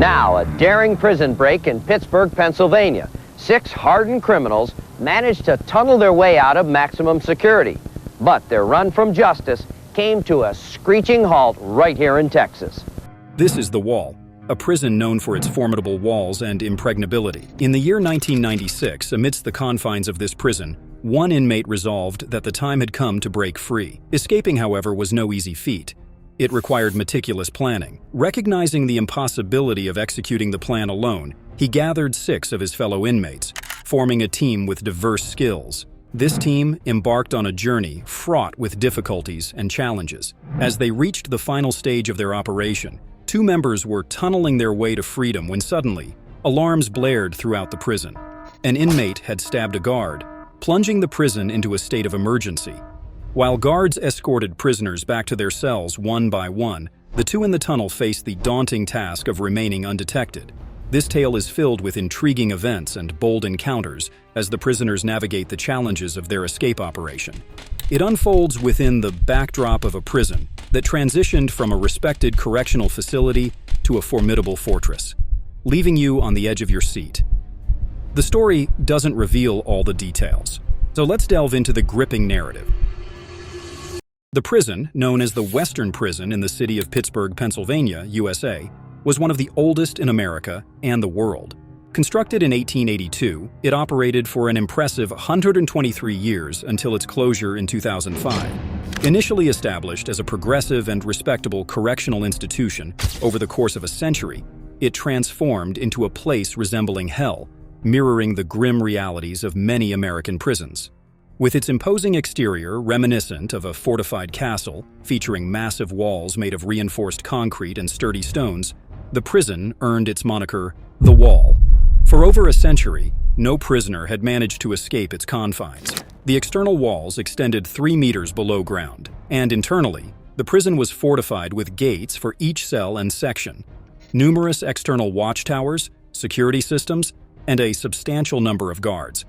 Now, a daring prison break in Pittsburgh, Pennsylvania. 6 hardened criminals managed to tunnel their way out of maximum security. But their run from justice came to a screeching halt right here in Texas. This is The Wall, a prison known for its formidable walls and impregnability. In the year 1996, amidst the confines of this prison, one inmate resolved that the time had come to break free. Escaping, however, was no easy feat. It required meticulous planning. Recognizing the impossibility of executing the plan alone, he gathered 6 of his fellow inmates, forming a team with diverse skills. This team embarked on a journey fraught with difficulties and challenges. As they reached the final stage of their operation, 2 members were tunneling their way to freedom when suddenly, alarms blared throughout the prison. An inmate had stabbed a guard, plunging the prison into a state of emergency. While guards escorted prisoners back to their cells one by one, the 2 in the tunnel faced the daunting task of remaining undetected. This tale is filled with intriguing events and bold encounters as the prisoners navigate the challenges of their escape operation. It unfolds within the backdrop of a prison that transitioned from a respected correctional facility to a formidable fortress, leaving you on the edge of your seat. The story doesn't reveal all the details, so let's delve into the gripping narrative. The prison, known as the Western Prison in the city of Pittsburgh, Pennsylvania, USA, was one of the oldest in America and the world. Constructed in 1882, it operated for an impressive 123 years until its closure in 2005. Initially established as a progressive and respectable correctional institution over the course of a century, it transformed into a place resembling hell, mirroring the grim realities of many American prisons. With its imposing exterior reminiscent of a fortified castle, featuring massive walls made of reinforced concrete and sturdy stones, the prison earned its moniker, The Wall. For over a century, no prisoner had managed to escape its confines. The external walls extended 3 meters below ground, and internally, the prison was fortified with gates for each cell and section, numerous external watchtowers, security systems, and a substantial number of guards.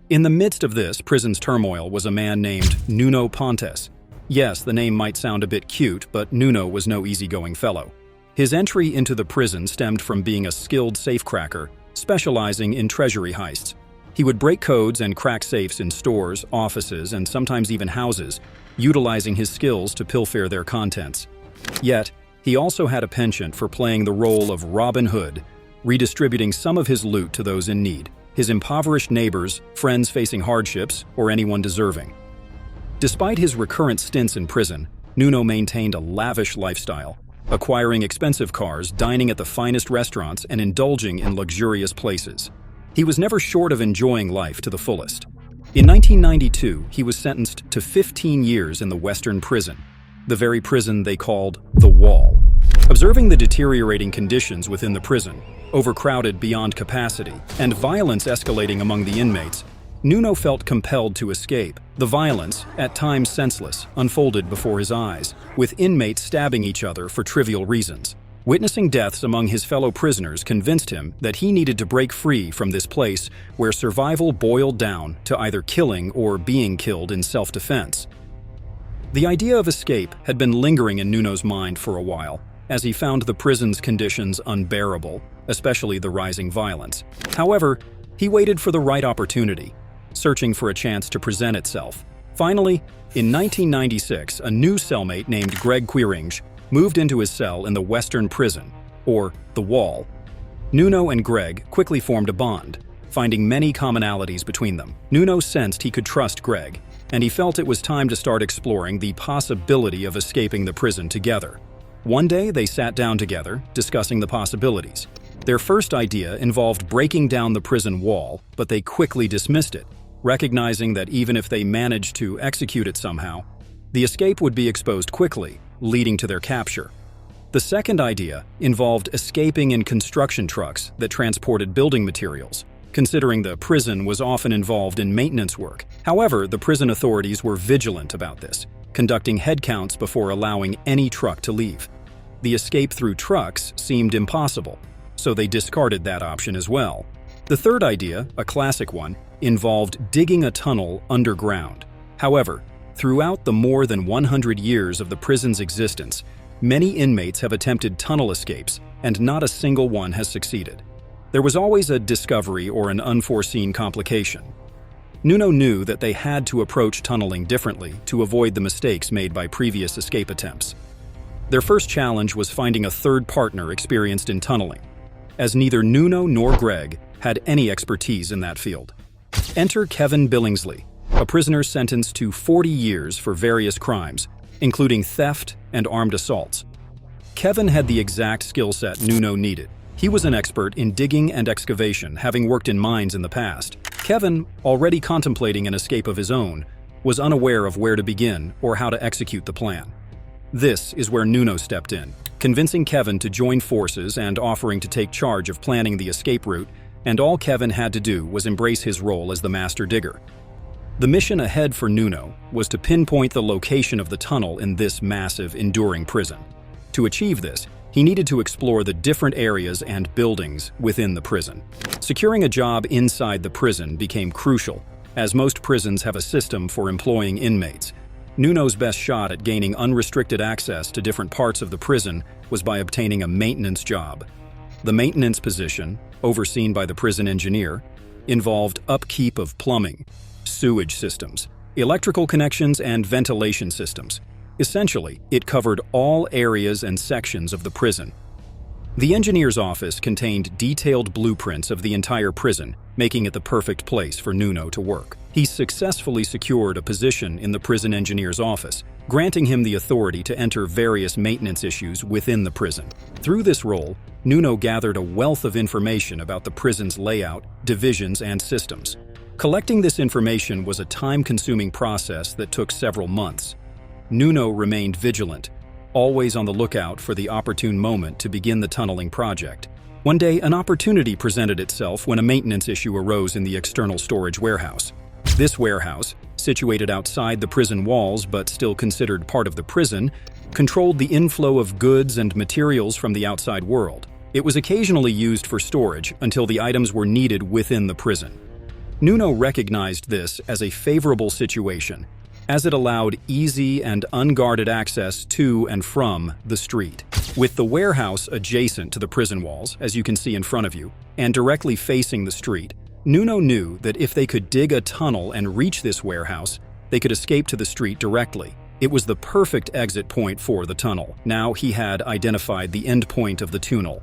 In the midst of this prison's turmoil was a man named Nuno Pontes. Yes, the name might sound a bit cute, but Nuno was no easygoing fellow. His entry into the prison stemmed from being a skilled safecracker, specializing in treasury heists. He would break codes and crack safes in stores, offices, and sometimes even houses, utilizing his skills to pilfer their contents. Yet, he also had a penchant for playing the role of Robin Hood, redistributing some of his loot to those in need, his impoverished neighbors, friends facing hardships, or anyone deserving. Despite his recurrent stints in prison, Nuno maintained a lavish lifestyle, acquiring expensive cars, dining at the finest restaurants, and indulging in luxurious places. He was never short of enjoying life to the fullest. In 1992, he was sentenced to 15 years in the Western Prison, the very prison they called The Wall. Observing the deteriorating conditions within the prison, overcrowded beyond capacity, and violence escalating among the inmates, Nuno felt compelled to escape. The violence, at times senseless, unfolded before his eyes, with inmates stabbing each other for trivial reasons. Witnessing deaths among his fellow prisoners convinced him that he needed to break free from this place where survival boiled down to either killing or being killed in self-defense. The idea of escape had been lingering in Nuno's mind for a while, as he found the prison's conditions unbearable, especially the rising violence. However, he waited for the right opportunity, searching for a chance to present itself. Finally, in 1996, a new cellmate named Greg Cunning moved into his cell in the Western Prison, or The Wall. Nuno and Greg quickly formed a bond, finding many commonalities between them. Nuno sensed he could trust Greg, and he felt it was time to start exploring the possibility of escaping the prison together. One day, they sat down together, discussing the possibilities. Their first idea involved breaking down the prison wall, but they quickly dismissed it, recognizing that even if they managed to execute it somehow, the escape would be exposed quickly, leading to their capture. The second idea involved escaping in construction trucks that transported building materials, considering the prison was often involved in maintenance work. However, the prison authorities were vigilant about this, conducting head counts before allowing any truck to leave. The escape through trucks seemed impossible, so they discarded that option as well. The third idea, a classic one, involved digging a tunnel underground. However, throughout the more than 100 years of the prison's existence, many inmates have attempted tunnel escapes, and not a single one has succeeded. There was always a discovery or an unforeseen complication. Nuno knew that they had to approach tunneling differently to avoid the mistakes made by previous escape attempts. Their first challenge was finding a third partner experienced in tunneling, as neither Nuno nor Greg had any expertise in that field. Enter Kevin Billingsley, a prisoner sentenced to 40 years for various crimes, including theft and armed assaults. Kevin had the exact skill set Nuno needed. He was an expert in digging and excavation, having worked in mines in the past. Kevin, already contemplating an escape of his own, was unaware of where to begin or how to execute the plan. This is where Nuno stepped in, convincing Kevin to join forces and offering to take charge of planning the escape route, and all Kevin had to do was embrace his role as the master digger. The mission ahead for Nuno was to pinpoint the location of the tunnel in this massive, enduring prison. To achieve this, he needed to explore the different areas and buildings within the prison. Securing a job inside the prison became crucial, as most prisons have a system for employing inmates. Nuno's best shot at gaining unrestricted access to different parts of the prison was by obtaining a maintenance job. The maintenance position, overseen by the prison engineer, involved upkeep of plumbing, sewage systems, electrical connections, and ventilation systems. Essentially, it covered all areas and sections of the prison. The engineer's office contained detailed blueprints of the entire prison, making it the perfect place for Nuno to work. He successfully secured a position in the prison engineer's office, granting him the authority to enter various maintenance issues within the prison. Through this role, Nuno gathered a wealth of information about the prison's layout, divisions, and systems. Collecting this information was a time-consuming process that took several months. Nuno remained vigilant, always on the lookout for the opportune moment to begin the tunneling project. One day, an opportunity presented itself when a maintenance issue arose in the external storage warehouse. This warehouse, situated outside the prison walls but still considered part of the prison, controlled the inflow of goods and materials from the outside world. It was occasionally used for storage until the items were needed within the prison. Nuno recognized this as a favorable situation, as it allowed easy and unguarded access to and from the street. With the warehouse adjacent to the prison walls, as you can see in front of you, and directly facing the street, Nuno knew that if they could dig a tunnel and reach this warehouse, they could escape to the street directly. It was the perfect exit point for the tunnel. Now he had identified the end point of the tunnel.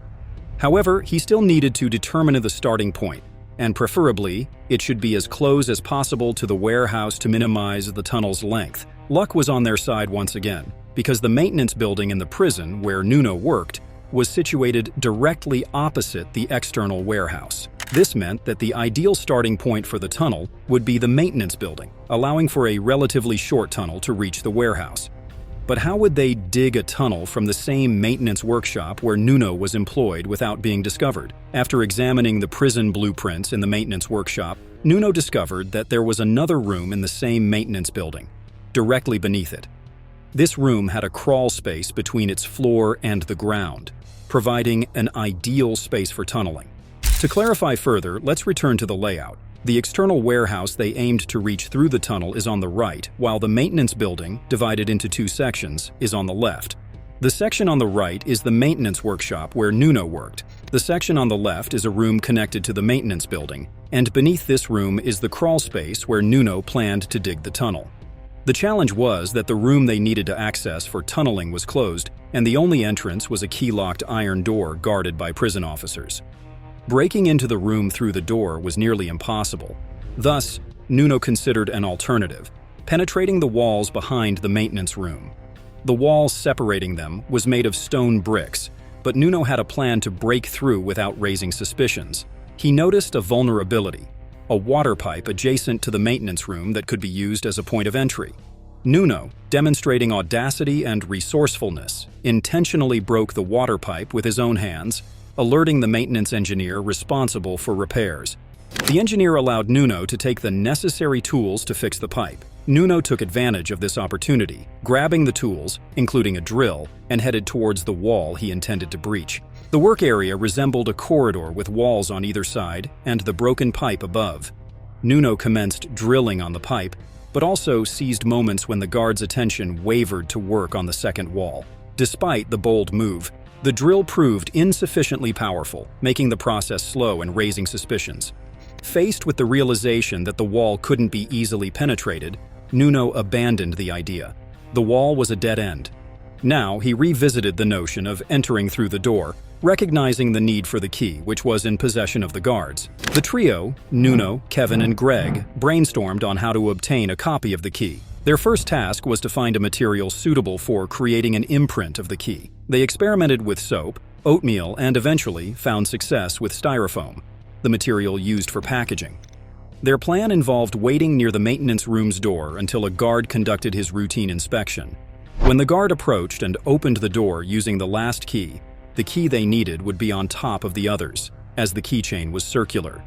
However, he still needed to determine the starting point, and preferably, it should be as close as possible to the warehouse to minimize the tunnel's length. Luck was on their side once again, because the maintenance building in the prison where Nuno worked was situated directly opposite the external warehouse. This meant that the ideal starting point for the tunnel would be the maintenance building, allowing for a relatively short tunnel to reach the warehouse. But how would they dig a tunnel from the same maintenance workshop where Nuno was employed without being discovered? After examining the prison blueprints in the maintenance workshop, Nuno discovered that there was another room in the same maintenance building, directly beneath it. This room had a crawl space between its floor and the ground, providing an ideal space for tunneling. To clarify further, let's return to the layout. The external warehouse they aimed to reach through the tunnel is on the right, while the maintenance building, divided into two sections, is on the left. The section on the right is the maintenance workshop where Nuno worked. The section on the left is a room connected to the maintenance building, and beneath this room is the crawl space where Nuno planned to dig the tunnel. The challenge was that the room they needed to access for tunneling was closed, and the only entrance was a key-locked iron door guarded by prison officers. Breaking into the room through the door was nearly impossible. Thus, Nuno considered an alternative, penetrating the walls behind the maintenance room. The wall separating them was made of stone bricks, but Nuno had a plan to break through without raising suspicions. He noticed a vulnerability, a water pipe adjacent to the maintenance room that could be used as a point of entry. Nuno, demonstrating audacity and resourcefulness, intentionally broke the water pipe with his own hands, alerting the maintenance engineer responsible for repairs. The engineer allowed Nuno to take the necessary tools to fix the pipe. Nuno took advantage of this opportunity, grabbing the tools, including a drill, and headed towards the wall he intended to breach. The work area resembled a corridor with walls on either side and the broken pipe above. Nuno commenced drilling on the pipe, but also seized moments when the guard's attention wavered to work on the second wall. Despite the bold move, The drill proved insufficiently powerful, making the process slow and raising suspicions. Faced with the realization that the wall couldn't be easily penetrated, Nuno abandoned the idea. The wall was a dead end. Now he revisited the notion of entering through the door, recognizing the need for the key, which was in possession of the guards. The trio, Nuno, Kevin, and Greg, brainstormed on how to obtain a copy of the key. Their first task was to find a material suitable for creating an imprint of the key. They experimented with soap, oatmeal, and eventually found success with styrofoam, the material used for packaging. Their plan involved waiting near the maintenance room's door until a guard conducted his routine inspection. When the guard approached and opened the door using the last key, the key they needed would be on top of the others, as the keychain was circular.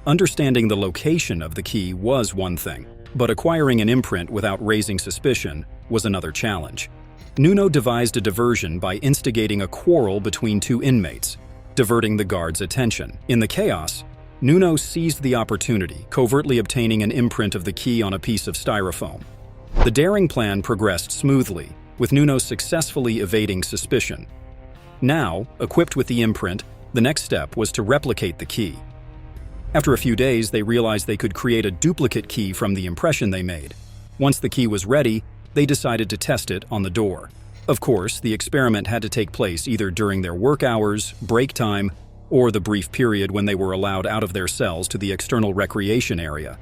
Understanding the location of the key was one thing, but acquiring an imprint without raising suspicion was another challenge. Nuno devised a diversion by instigating a quarrel between two inmates, diverting the guards' attention. In the chaos, Nuno seized the opportunity, covertly obtaining an imprint of the key on a piece of styrofoam. The daring plan progressed smoothly, with Nuno successfully evading suspicion. Now, equipped with the imprint, the next step was to replicate the key. After a few days, they realized they could create a duplicate key from the impression they made. Once the key was ready, they decided to test it on the door. Of course, the experiment had to take place either during their work hours, break time, or the brief period when they were allowed out of their cells to the external recreation area.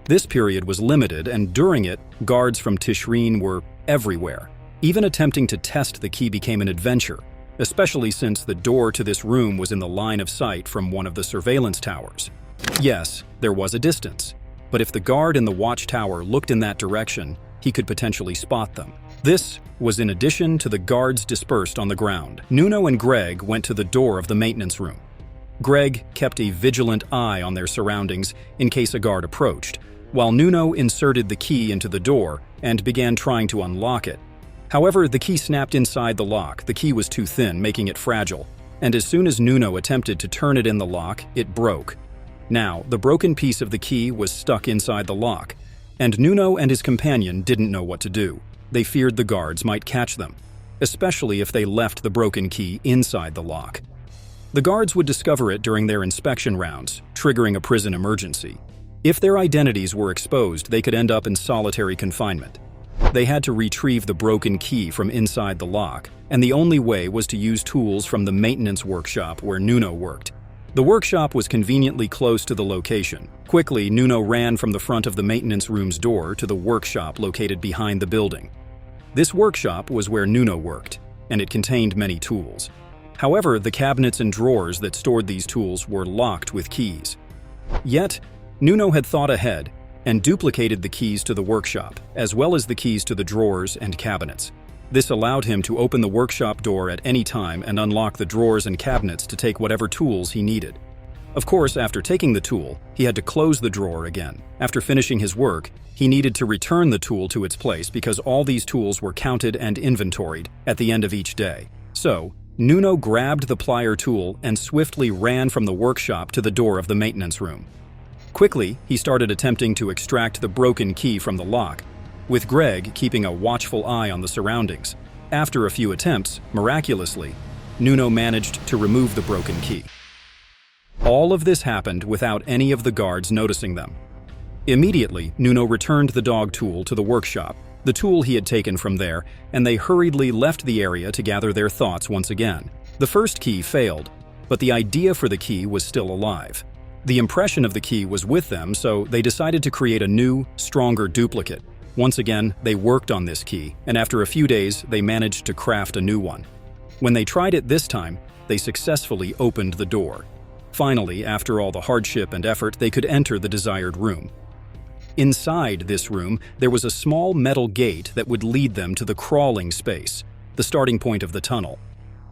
This period was limited, and during it, guards from Tishreen were everywhere. Even attempting to test the key became an adventure, especially since the door to this room was in the line of sight from one of the surveillance towers. Yes, there was a distance, but if the guard in the watchtower looked in that direction, he could potentially spot them. This was in addition to the guards dispersed on the ground. Nuno and Greg went to the door of the maintenance room. Greg kept a vigilant eye on their surroundings in case a guard approached, while Nuno inserted the key into the door and began trying to unlock it. However, the key snapped inside the lock. The key was too thin, making it fragile, and as soon as Nuno attempted to turn it in the lock, it broke. Now, the broken piece of the key was stuck inside the lock, and Nuno and his companion didn't know what to do. They feared the guards might catch them, especially if they left the broken key inside the lock. The guards would discover it during their inspection rounds, triggering a prison emergency. If their identities were exposed, they could end up in solitary confinement. They had to retrieve the broken key from inside the lock, and the only way was to use tools from the maintenance workshop where Nuno worked. The workshop was conveniently close to the location. Quickly, Nuno ran from the front of the maintenance room's door to the workshop located behind the building. This workshop was where Nuno worked, and it contained many tools. However, the cabinets and drawers that stored these tools were locked with keys. Yet, Nuno had thought ahead and duplicated the keys to the workshop, as well as the keys to the drawers and cabinets. This allowed him to open the workshop door at any time and unlock the drawers and cabinets to take whatever tools he needed. Of course, after taking the tool, he had to close the drawer again. After finishing his work, he needed to return the tool to its place because all these tools were counted and inventoried at the end of each day. So, Nuno grabbed the plier tool and swiftly ran from the workshop to the door of the maintenance room. Quickly, he started attempting to extract the broken key from the lock, with Greg keeping a watchful eye on the surroundings. After a few attempts, miraculously, Nuno managed to remove the broken key. All of this happened without any of the guards noticing them. Immediately, Nuno returned the dog tool to the workshop, the tool he had taken from there, and they hurriedly left the area to gather their thoughts once again. The first key failed, but the idea for the key was still alive. The impression of the key was with them, so they decided to create a new, stronger duplicate. Once again, they worked on this key, and after a few days, they managed to craft a new one. When they tried it this time, they successfully opened the door. Finally, after all the hardship and effort, they could enter the desired room. Inside this room, there was a small metal gate that would lead them to the crawling space, the starting point of the tunnel.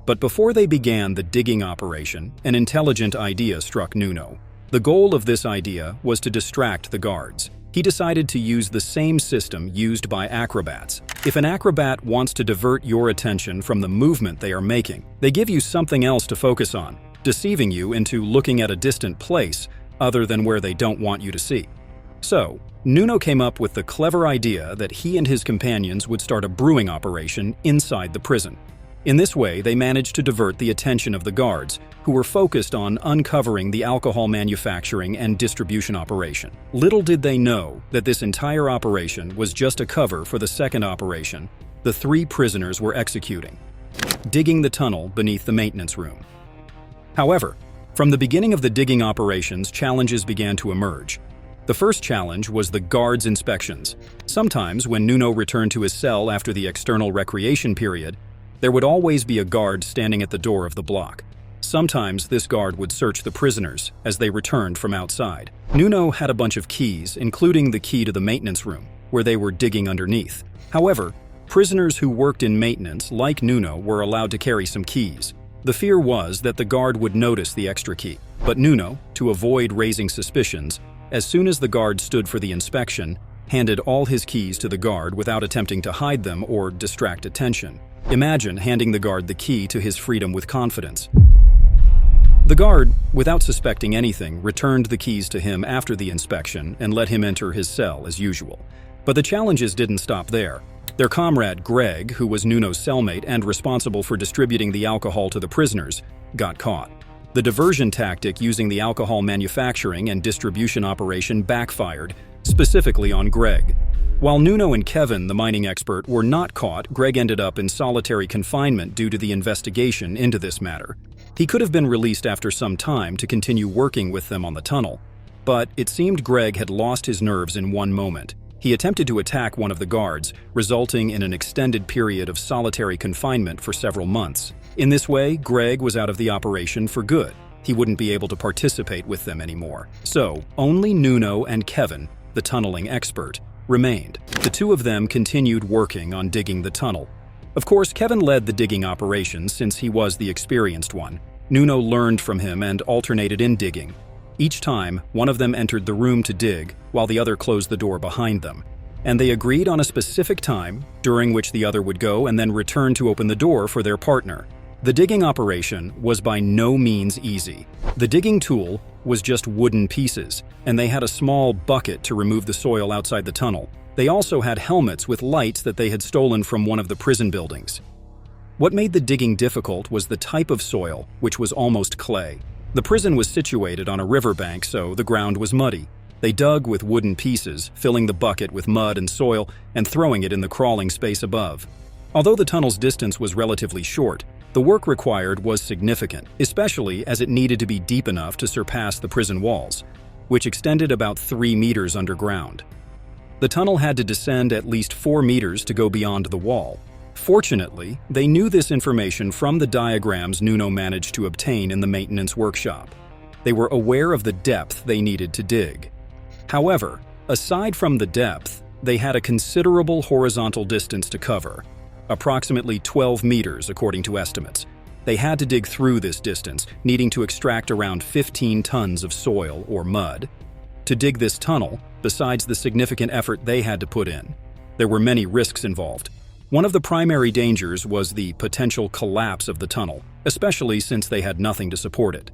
But before they began the digging operation, an intelligent idea struck Nuno. The goal of this idea was to distract the guards. He decided to use the same system used by acrobats. If an acrobat wants to divert your attention from the movement they are making, they give you something else to focus on, deceiving you into looking at a distant place other than where they don't want you to see. So, Nuno came up with the clever idea that he and his companions would start a brewing operation inside the prison. In this way, they managed to divert the attention of the guards, who were focused on uncovering the alcohol manufacturing and distribution operation. Little did they know that this entire operation was just a cover for the second operation the 3 prisoners were executing: digging the tunnel beneath the maintenance room. However, from the beginning of the digging operations, challenges began to emerge. The first challenge was the guards' inspections. Sometimes, when Nuno returned to his cell after the external recreation period, there would always be a guard standing at the door of the block. Sometimes this guard would search the prisoners as they returned from outside. Nuno had a bunch of keys, including the key to the maintenance room, where they were digging underneath. However, prisoners who worked in maintenance, like Nuno, were allowed to carry some keys. The fear was that the guard would notice the extra key. But Nuno, to avoid raising suspicions, as soon as the guard stood for the inspection, handed all his keys to the guard without attempting to hide them or distract attention. Imagine handing the guard the key to his freedom with confidence. The guard, without suspecting anything, returned the keys to him after the inspection and let him enter his cell as usual. But the challenges didn't stop there. Their comrade Greg, who was Nuno's cellmate and responsible for distributing the alcohol to the prisoners, got caught. The diversion tactic using the alcohol manufacturing and distribution operation backfired, specifically on Greg. While Nuno and Kevin, the mining expert, were not caught, Greg ended up in solitary confinement due to the investigation into this matter. He could have been released after some time to continue working with them on the tunnel, but it seemed Greg had lost his nerves in one moment. He attempted to attack one of the guards, resulting in an extended period of solitary confinement for several months. In this way, Greg was out of the operation for good. He wouldn't be able to participate with them anymore. So, only Nuno and Kevin, the tunneling expert, remained. The 2 of them continued working on digging the tunnel. Of course, Kevin led the digging operations since he was the experienced one. Nuno learned from him and alternated in digging. Each time, one of them entered the room to dig, while the other closed the door behind them. And they agreed on a specific time, during which the other would go and then return to open the door for their partner. The digging operation was by no means easy. The digging tool was just wooden pieces, and they had a small bucket to remove the soil outside the tunnel. They also had helmets with lights that they had stolen from one of the prison buildings. What made the digging difficult was the type of soil, which was almost clay. The prison was situated on a riverbank, so the ground was muddy. They dug with wooden pieces, filling the bucket with mud and soil and throwing it in the crawling space above. Although the tunnel's distance was relatively short, the work required was significant, especially as it needed to be deep enough to surpass the prison walls, which extended about 3 meters underground. The tunnel had to descend at least 4 meters to go beyond the wall. Fortunately, they knew this information from the diagrams Nuno managed to obtain in the maintenance workshop. They were aware of the depth they needed to dig. However, aside from the depth, they had a considerable horizontal distance to cover, approximately 12 meters according to estimates. They had to dig through this distance, needing to extract around 15 tons of soil or mud. To dig this tunnel, besides the significant effort they had to put in, there were many risks involved. One of the primary dangers was the potential collapse of the tunnel, especially since they had nothing to support it.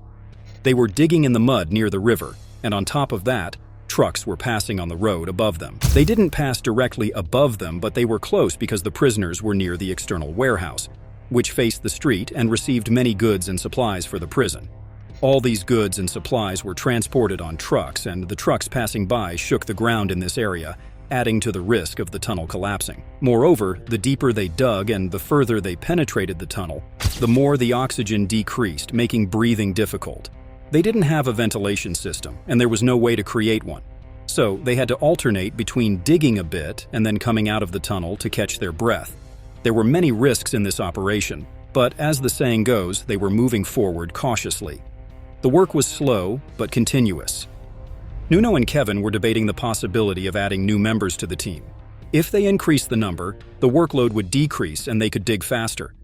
They were digging in the mud near the river, and on top of that, trucks were passing on the road above them. They didn't pass directly above them, but they were close because the prisoners were near the external warehouse, which faced the street and received many goods and supplies for the prison. All these goods and supplies were transported on trucks, and the trucks passing by shook the ground in this area, adding to the risk of the tunnel collapsing. Moreover, the deeper they dug and the further they penetrated the tunnel, the more the oxygen decreased, making breathing difficult. They didn't have a ventilation system, and there was no way to create one. So they had to alternate between digging a bit and then coming out of the tunnel to catch their breath. There were many risks in this operation, but as the saying goes, they were moving forward cautiously. The work was slow, but continuous. Nuno and Kevin were debating the possibility of adding new members to the team. If they increased the number, the workload would decrease and they could dig faster.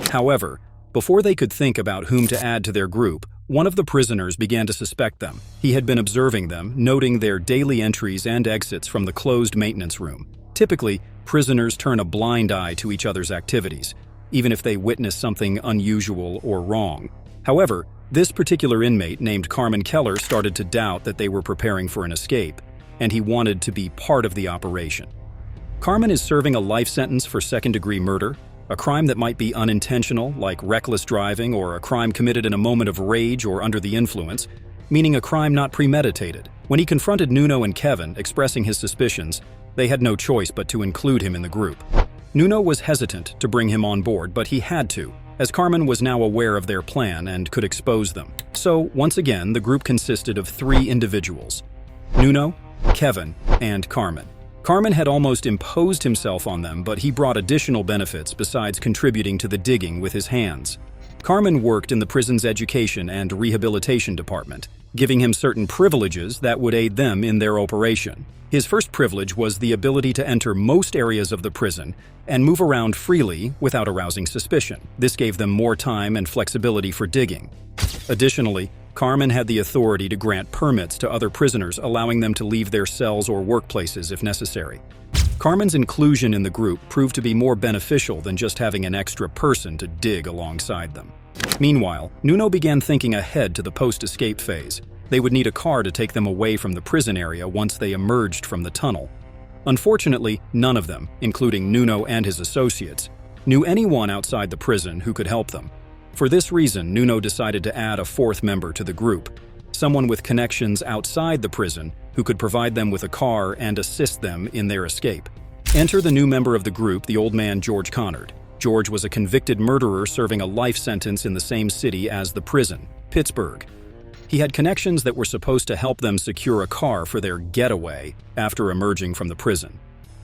However, before they could think about whom to add to their group, one of the prisoners began to suspect them. He had been observing them, noting their daily entries and exits from the closed maintenance room. Typically, prisoners turn a blind eye to each other's activities, even if they witness something unusual or wrong. However, this particular inmate named Carmen Keller started to doubt that they were preparing for an escape, and he wanted to be part of the operation. Carmen is serving a life sentence for second-degree murder, A crime that might be unintentional, like reckless driving, or a crime committed in a moment of rage or under the influence, meaning a crime not premeditated. When he confronted Nuno and Kevin, expressing his suspicions, they had no choice but to include him in the group. Nuno was hesitant to bring him on board, but he had to, as Carmen was now aware of their plan and could expose them. So, once again, the group consisted of 3 individuals: Nuno, Kevin, and Carmen. Carmen had almost imposed himself on them, but he brought additional benefits besides contributing to the digging with his hands. Carmen worked in the prison's education and rehabilitation department, giving him certain privileges that would aid them in their operation. His first privilege was the ability to enter most areas of the prison and move around freely without arousing suspicion. This gave them more time and flexibility for digging. Additionally, Carmen had the authority to grant permits to other prisoners, allowing them to leave their cells or workplaces if necessary. Carmen's inclusion in the group proved to be more beneficial than just having an extra person to dig alongside them. Meanwhile, Nuno began thinking ahead to the post-escape phase. They would need a car to take them away from the prison area once they emerged from the tunnel. Unfortunately, none of them, including Nuno and his associates, knew anyone outside the prison who could help them. For this reason, Nuno decided to add a 4th member to the group, someone with connections outside the prison who could provide them with a car and assist them in their escape. Enter the new member of the group, the old man George Connard. George was a convicted murderer serving a life sentence in the same city as the prison, Pittsburgh. He had connections that were supposed to help them secure a car for their getaway after emerging from the prison.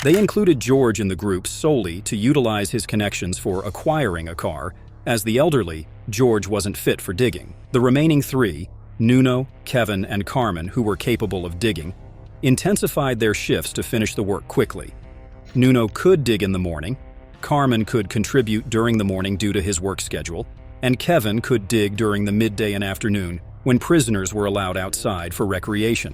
They included George in the group solely to utilize his connections for acquiring a car. As the elderly, George wasn't fit for digging. The remaining 3, Nuno, Kevin, and Carmen, who were capable of digging, intensified their shifts to finish the work quickly. Nuno could dig in the morning, Carmen could contribute during the morning due to his work schedule, and Kevin could dig during the midday and afternoon when prisoners were allowed outside for recreation.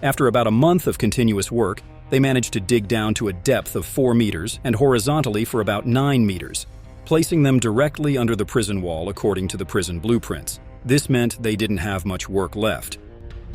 After about a month of continuous work, they managed to dig down to a depth of 4 meters and horizontally for about 9 meters, placing them directly under the prison wall according to the prison blueprints. This meant they didn't have much work left.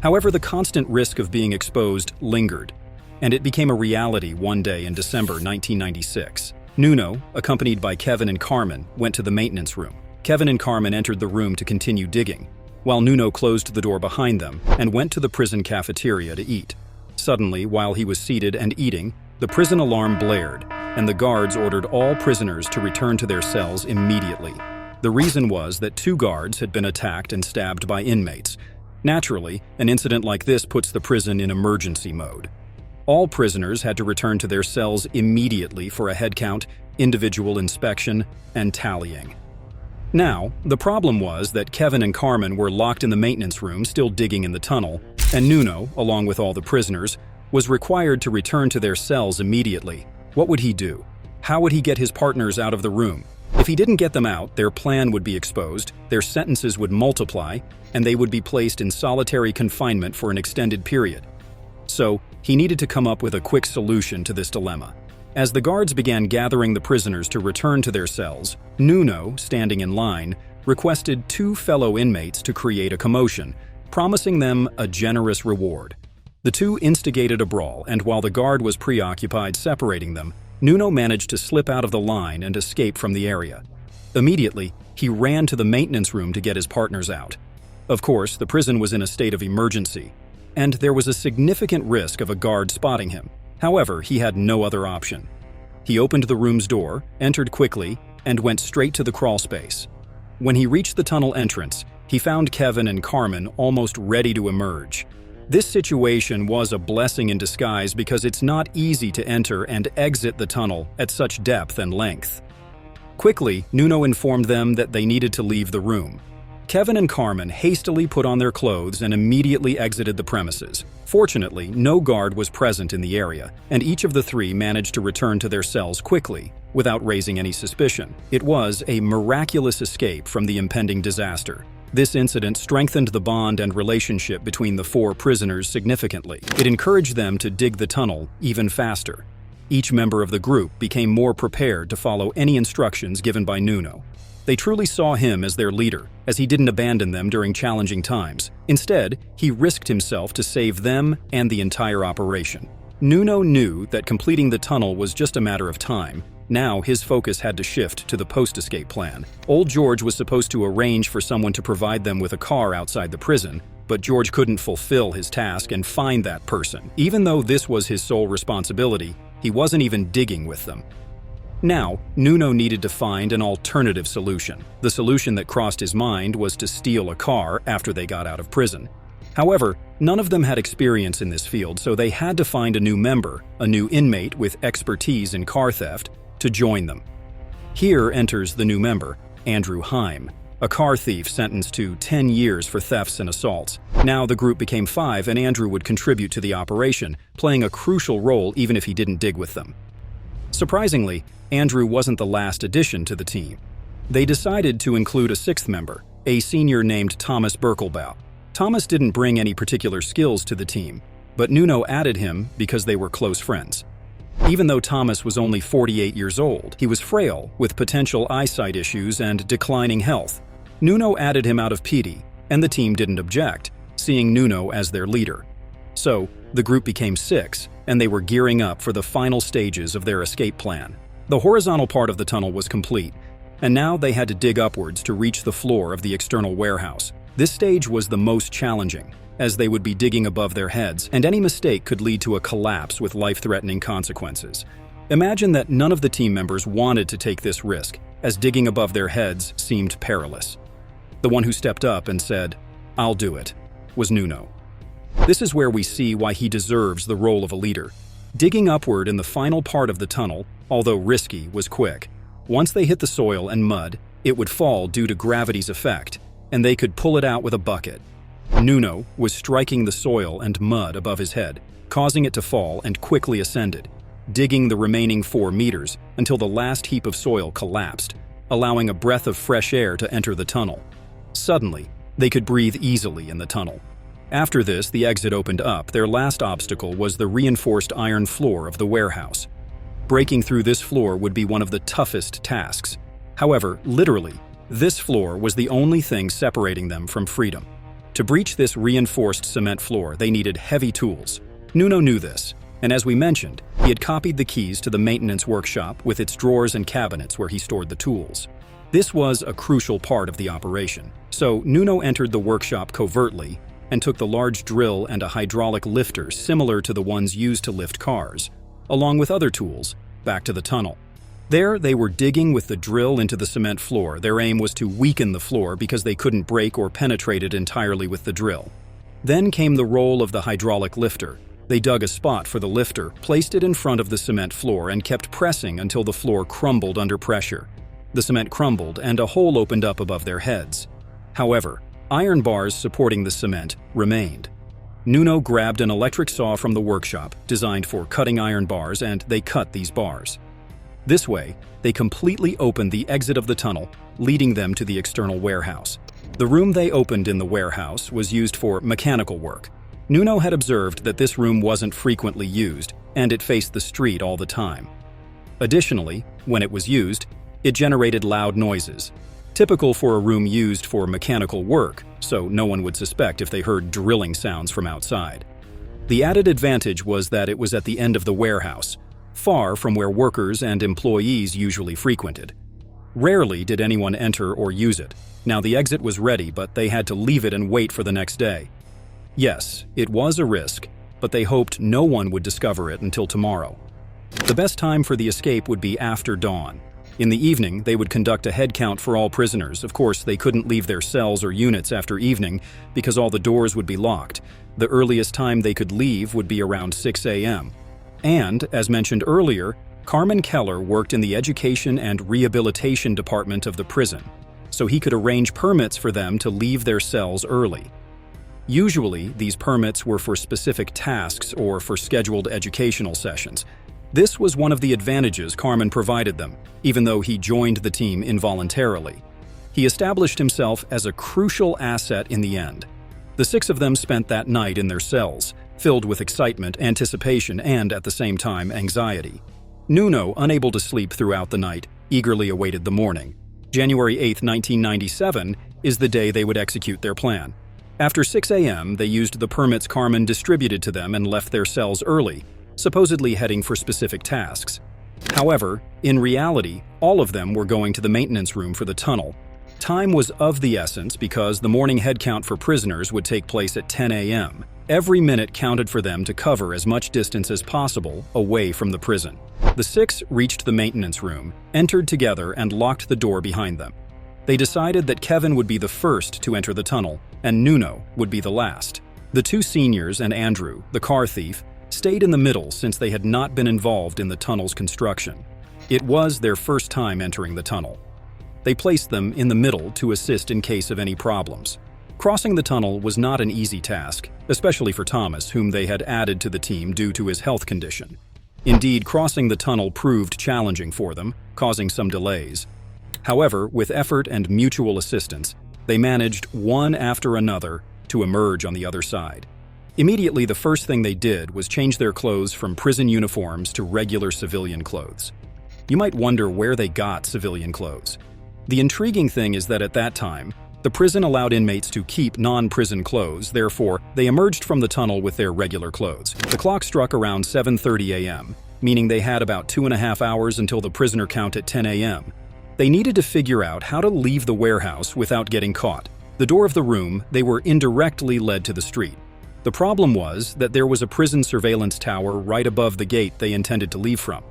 However, the constant risk of being exposed lingered, and it became a reality one day in December 1996. Nuno, accompanied by Kevin and Carmen, went to the maintenance room. Kevin and Carmen entered the room to continue digging, while Nuno closed the door behind them and went to the prison cafeteria to eat. Suddenly, while he was seated and eating, the prison alarm blared, and the guards ordered all prisoners to return to their cells immediately. The reason was that 2 guards had been attacked and stabbed by inmates. Naturally, an incident like this puts the prison in emergency mode. All prisoners had to return to their cells immediately for a head count, individual inspection, and tallying. Now, the problem was that Kevin and Carmen were locked in the maintenance room still digging in the tunnel, and Nuno, along with all the prisoners, was required to return to their cells immediately. What would he do? How would he get his partners out of the room? If he didn't get them out, their plan would be exposed, their sentences would multiply, and they would be placed in solitary confinement for an extended period. So, he needed to come up with a quick solution to this dilemma. As the guards began gathering the prisoners to return to their cells, Nuno, standing in line, requested 2 fellow inmates to create a commotion, promising them a generous reward. The 2 instigated a brawl, and while the guard was preoccupied separating them, Nuno managed to slip out of the line and escape from the area. Immediately, he ran to the maintenance room to get his partners out. Of course, the prison was in a state of emergency, and there was a significant risk of a guard spotting him. However, he had no other option. He opened the room's door, entered quickly, and went straight to the crawl space. When he reached the tunnel entrance, he found Kevin and Carmen almost ready to emerge. This situation was a blessing in disguise because it's not easy to enter and exit the tunnel at such depth and length. Quickly, Nuno informed them that they needed to leave the room. Kevin and Carmen hastily put on their clothes and immediately exited the premises. Fortunately, no guard was present in the area, and each of the 3 managed to return to their cells quickly, without raising any suspicion. It was a miraculous escape from the impending disaster. This incident strengthened the bond and relationship between the 4 prisoners significantly. It encouraged them to dig the tunnel even faster. Each member of the group became more prepared to follow any instructions given by Nuno. They truly saw him as their leader, as he didn't abandon them during challenging times. Instead, he risked himself to save them and the entire operation. Nuno knew that completing the tunnel was just a matter of time. Now his focus had to shift to the post-escape plan. Old George was supposed to arrange for someone to provide them with a car outside the prison, but George couldn't fulfill his task and find that person. Even though this was his sole responsibility, he wasn't even digging with them. Now, Nuno needed to find an alternative solution. The solution that crossed his mind was to steal a car after they got out of prison. However, none of them had experience in this field, so they had to find a new member, a new inmate with expertise in car theft, to join them. Here enters the new member, Andrew Heim, a car thief sentenced to 10 years for thefts and assaults. Now the group became 5 and Andrew would contribute to the operation, playing a crucial role even if he didn't dig with them. Surprisingly, Andrew wasn't the last addition to the team. They decided to include a 6th member, a senior named Thomas Birkelbaugh. Thomas didn't bring any particular skills to the team, but Nuno added him because they were close friends. Even though Thomas was only 48 years old, he was frail, with potential eyesight issues and declining health. Nuno added him out of pity, and the team didn't object, seeing Nuno as their leader. So, the group became 6, and they were gearing up for the final stages of their escape plan. The horizontal part of the tunnel was complete, and now they had to dig upwards to reach the floor of the external warehouse. This stage was the most challenging, as they would be digging above their heads, and any mistake could lead to a collapse with life-threatening consequences. Imagine that none of the team members wanted to take this risk, as digging above their heads seemed perilous. The one who stepped up and said, "I'll do it," was Nuno. This is where we see why he deserves the role of a leader. Digging upward in the final part of the tunnel, although risky, was quick. Once they hit the soil and mud, it would fall due to gravity's effect, and they could pull it out with a bucket. Nuno was striking the soil and mud above his head, causing it to fall, and quickly ascended, digging the remaining 4 meters until the last heap of soil collapsed, allowing a breath of fresh air to enter the tunnel. Suddenly, they could breathe easily in the tunnel. After this, the exit opened up. Their last obstacle was the reinforced iron floor of the warehouse. Breaking through this floor would be one of the toughest tasks. However, literally, this floor was the only thing separating them from freedom. To breach this reinforced cement floor, they needed heavy tools. Nuno knew this, and as we mentioned, he had copied the keys to the maintenance workshop with its drawers and cabinets where he stored the tools. This was a crucial part of the operation, so Nuno entered the workshop covertly and took the large drill and a hydraulic lifter similar to the ones used to lift cars, along with other tools, back to the tunnel. There, they were digging with the drill into the cement floor. Their aim was to weaken the floor because they couldn't break or penetrate it entirely with the drill. Then came the role of the hydraulic lifter. They dug a spot for the lifter, placed it in front of the cement floor, and kept pressing until the floor crumbled under pressure. The cement crumbled, and a hole opened up above their heads. However, iron bars supporting the cement remained. Nuno grabbed an electric saw from the workshop, designed for cutting iron bars, and they cut these bars. This way, they completely opened the exit of the tunnel, leading them to the external warehouse. The room they opened in the warehouse was used for mechanical work. Nuno had observed that this room wasn't frequently used, and it faced the street all the time. Additionally, when it was used, it generated loud noises, typical for a room used for mechanical work, so no one would suspect if they heard drilling sounds from outside. The added advantage was that it was at the end of the warehouse, far from where workers and employees usually frequented. Rarely did anyone enter or use it. Now the exit was ready, but they had to leave it and wait for the next day. Yes, it was a risk, but they hoped no one would discover it until tomorrow. The best time for the escape would be after dawn. In the evening, they would conduct a head count for all prisoners. Of course, they couldn't leave their cells or units after evening because all the doors would be locked. The earliest time they could leave would be around 6 a.m. And, as mentioned earlier, Carmen Keller worked in the Education and Rehabilitation Department of the prison, so he could arrange permits for them to leave their cells early. Usually, these permits were for specific tasks or for scheduled educational sessions. This was one of the advantages Carmen provided them, even though he joined the team involuntarily. He established himself as a crucial asset in the end. The 6 of them spent that night in their cells, filled with excitement, anticipation, and, at the same time, anxiety. Nuno, unable to sleep throughout the night, eagerly awaited the morning. January 8, 1997, is the day they would execute their plan. After 6 a.m., they used the permits Carmen distributed to them and left their cells early, supposedly heading for specific tasks. However, in reality, all of them were going to the maintenance room for the tunnel. Time was of the essence because the morning head count for prisoners would take place at 10 a.m. Every minute counted for them to cover as much distance as possible away from the prison. The six reached the maintenance room, entered together, and locked the door behind them. They decided that Kevin would be the first to enter the tunnel, and Nuno would be the last. The two seniors and Andrew, the car thief, stayed in the middle since they had not been involved in the tunnel's construction. It was their first time entering the tunnel. They placed them in the middle to assist in case of any problems. Crossing the tunnel was not an easy task, especially for Thomas, whom they had added to the team due to his health condition. Indeed, crossing the tunnel proved challenging for them, causing some delays. However, with effort and mutual assistance, they managed, one after another, to emerge on the other side. Immediately, the first thing they did was change their clothes from prison uniforms to regular civilian clothes. You might wonder where they got civilian clothes. The intriguing thing is that at that time, the prison allowed inmates to keep non-prison clothes, therefore, they emerged from the tunnel with their regular clothes. The clock struck around 7:30 a.m., meaning they had about 2.5 hours until the prisoner count at 10 a.m. They needed to figure out how to leave the warehouse without getting caught. The door of the room, they were indirectly led to the street. The problem was that there was a prison surveillance tower right above the gate they intended to leave from.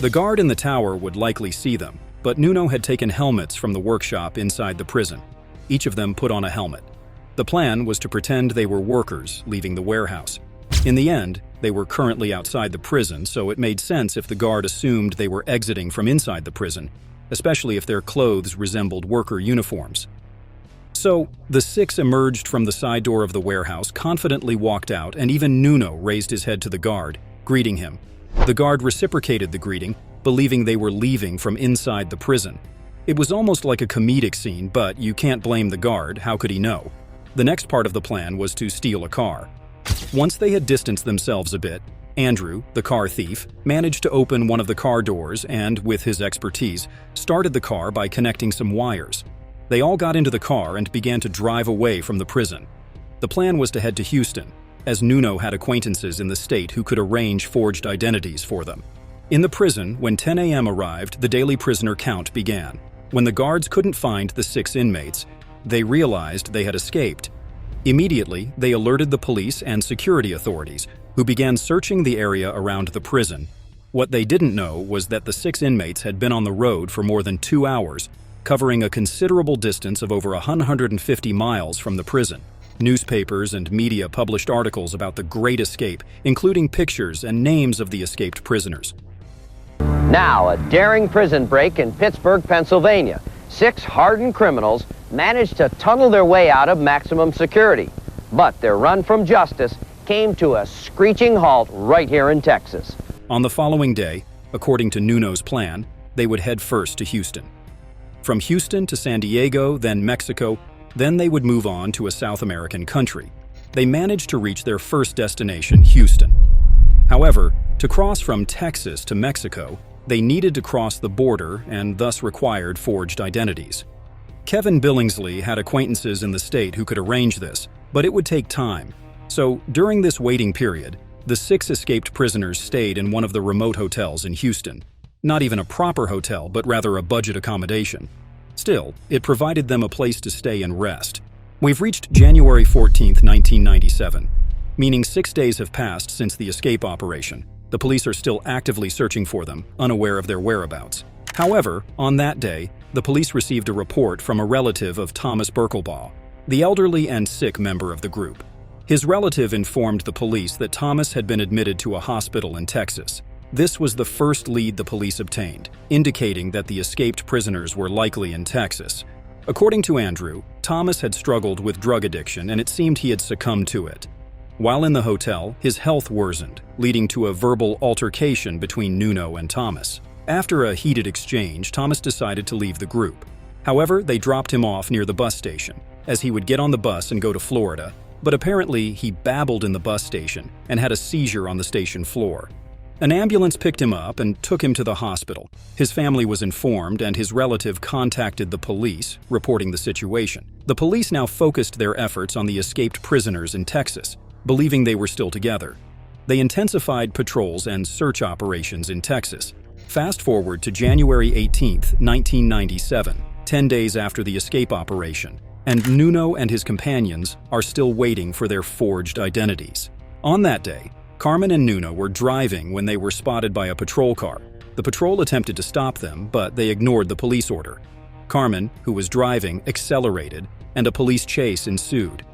The guard in the tower would likely see them, but Nuno had taken helmets from the workshop inside the prison. Each of them put on a helmet. The plan was to pretend they were workers leaving the warehouse. In the end, they were currently outside the prison, so it made sense if the guard assumed they were exiting from inside the prison, especially if their clothes resembled worker uniforms. So, the six emerged from the side door of the warehouse, confidently walked out, and even Nuno raised his head to the guard, greeting him. The guard reciprocated the greeting, believing they were leaving from inside the prison. It was almost like a comedic scene, but you can't blame the guard, how could he know? The next part of the plan was to steal a car. Once they had distanced themselves a bit, Andrew, the car thief, managed to open one of the car doors and, with his expertise, started the car by connecting some wires. They all got into the car and began to drive away from the prison. The plan was to head to Houston, as Nuno had acquaintances in the state who could arrange forged identities for them. In the prison, when 10 a.m. arrived, the daily prisoner count began. When the guards couldn't find the 6 inmates, they realized they had escaped. Immediately, they alerted the police and security authorities, who began searching the area around the prison. What they didn't know was that the 6 inmates had been on the road for more than 2 hours, covering a considerable distance of over 150 miles from the prison. Newspapers and media published articles about the Great Escape, including pictures and names of the escaped prisoners. Now, a daring prison break in Pittsburgh, Pennsylvania. 6 hardened criminals managed to tunnel their way out of maximum security. But their run from justice came to a screeching halt right here in Texas. On the following day, according to Nuno's plan, they would head first to Houston. From Houston to San Diego, then Mexico, then they would move on to a South American country. They managed to reach their first destination, Houston. However, to cross from Texas to Mexico, they needed to cross the border and thus required forged identities. Kevin Billingsley had acquaintances in the state who could arrange this, but it would take time. So, during this waiting period, the 6 escaped prisoners stayed in one of the remote hotels in Houston. Not even a proper hotel, but rather a budget accommodation. Still, it provided them a place to stay and rest. We've reached January 14, 1997, meaning 6 days have passed since the escape operation. The police are still actively searching for them, unaware of their whereabouts. However, on that day, the police received a report from a relative of Thomas Birkelbaugh, the elderly and sick member of the group. His relative informed the police that Thomas had been admitted to a hospital in Texas. This was the first lead the police obtained, indicating that the escaped prisoners were likely in Texas. According to Andrew, Thomas had struggled with drug addiction and it seemed he had succumbed to it. While in the hotel, his health worsened, leading to a verbal altercation between Nuno and Thomas. After a heated exchange, Thomas decided to leave the group. However, they dropped him off near the bus station, as he would get on the bus and go to Florida, but apparently he babbled in the bus station and had a seizure on the station floor. An ambulance picked him up and took him to the hospital. His family was informed and his relative contacted the police, reporting the situation. The police now focused their efforts on the escaped prisoners in Texas, believing they were still together. They intensified patrols and search operations in Texas. Fast forward to January 18, 1997, 10 days after the escape operation, and Nuno and his companions are still waiting for their forged identities. On that day, Carmen and Nuno were driving when they were spotted by a patrol car. The patrol attempted to stop them, but they ignored the police order. Carmen, who was driving, accelerated, and a police chase ensued.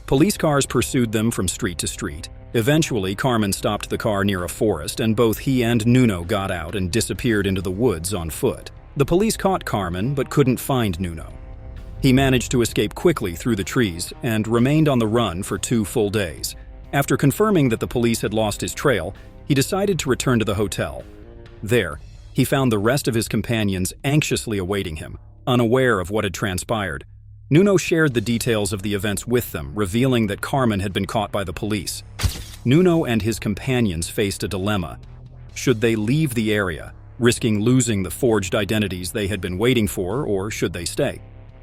Police cars pursued them from street to street. Eventually, Carmen stopped the car near a forest, and both he and Nuno got out and disappeared into the woods on foot. The police caught Carmen, but couldn't find Nuno. He managed to escape quickly through the trees and remained on the run for 2 full days. After confirming that the police had lost his trail, he decided to return to the hotel. There, he found the rest of his companions anxiously awaiting him, unaware of what had transpired. Nuno shared the details of the events with them, revealing that Carmen had been caught by the police. Nuno and his companions faced a dilemma. Should they leave the area, risking losing the forged identities they had been waiting for, or should they stay?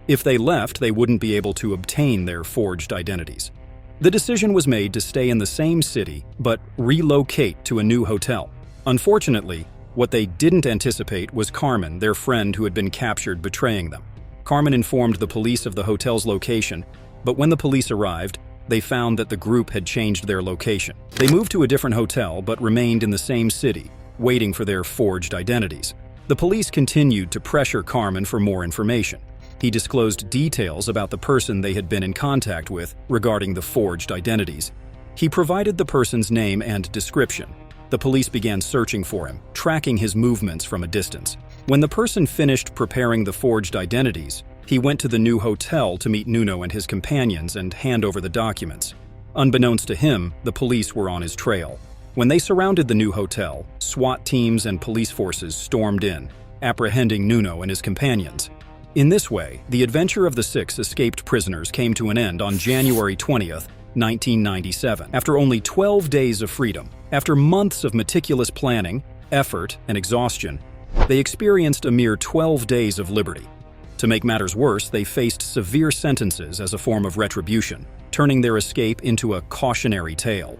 If they left, they wouldn't be able to obtain their forged identities. The decision was made to stay in the same city, but relocate to a new hotel. Unfortunately, what they didn't anticipate was Carmen, their friend who had been captured, betraying them. Carmen informed the police of the hotel's location, but when the police arrived, they found that the group had changed their location. They moved to a different hotel, but remained in the same city, waiting for their forged identities. The police continued to pressure Carmen for more information. He disclosed details about the person they had been in contact with regarding the forged identities. He provided the person's name and description. The police began searching for him, tracking his movements from a distance. When the person finished preparing the forged identities, he went to the new hotel to meet Nuno and his companions and hand over the documents. Unbeknownst to him, the police were on his trail. When they surrounded the new hotel, SWAT teams and police forces stormed in, apprehending Nuno and his companions. In this way, the adventure of the 6 escaped prisoners came to an end on January 20th, 1997, after only 12 days of freedom. After months of meticulous planning, effort, and exhaustion, they experienced a mere 12 days of liberty. To make matters worse, they faced severe sentences as a form of retribution, turning their escape into a cautionary tale.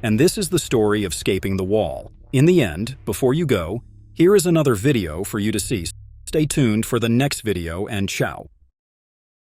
And this is the story of escaping the wall. In the end, before you go, here is another video for you to see. Stay tuned for the next video, and ciao.